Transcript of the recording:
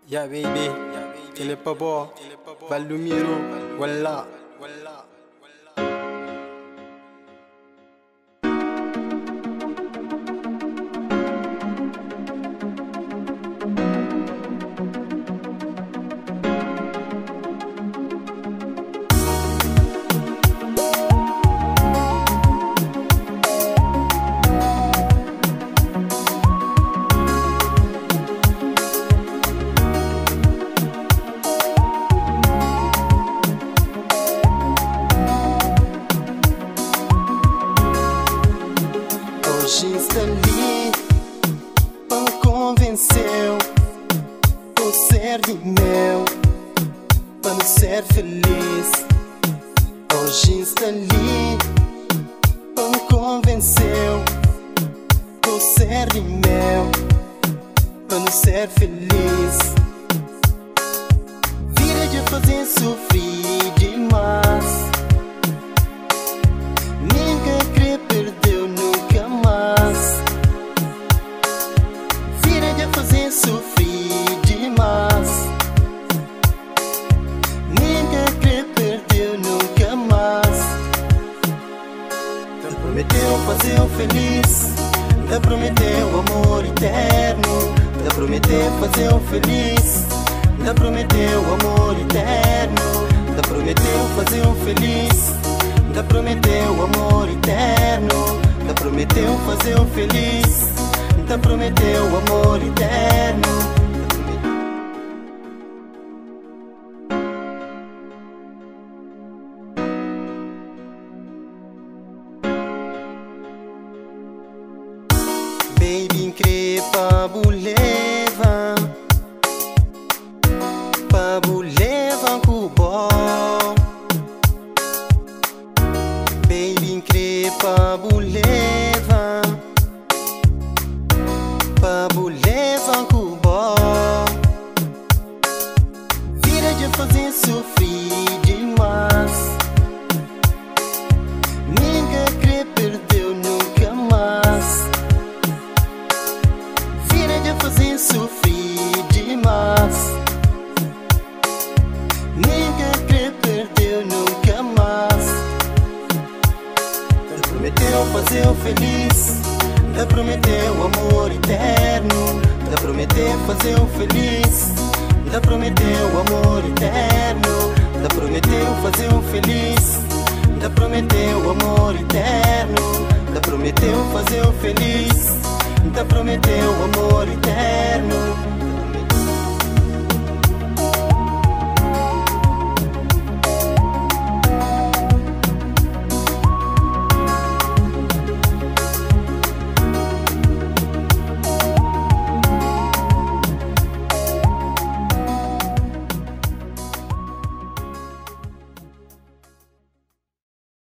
Yeah baby, ele pas beau, Valdomiro, voilà. Hoje está ali, me convenceu por ser de meu, para me ser feliz. Hoje está ali, me convenceu por ser de meu, para me ser feliz. Vida de fazer sofrer demais. Ninguém crê perdeu nunca mais. Vida de fazer sofrer demais. Ninguém crê perdeu nunca mais. Te prometeu fazer o feliz, te prometeu amor eterno, te prometeu fazer o feliz, te prometeu amor eterno, te prometeu fazer o feliz, te prometeu amor eterno, te prometeu fazer o feliz, te prometeu amor eterno. Baby, increpa buleva, pa buleva cubo. Baby, increpa buleva, pa buleva cubo. Vida de fazer sofrer demais. Ninguém crê perdeu nunca mais. Vida de fazer sofrer demais. Ninguém crê perdeu nunca mais. Te prometeu fazer o feliz, te prometeu amor eterno, te prometeu fazer o feliz, te prometeu amor eterno, te prometeu fazer o feliz, te prometeu amor eterno, te prometeu fazer o feliz, te prometeu amor eterno.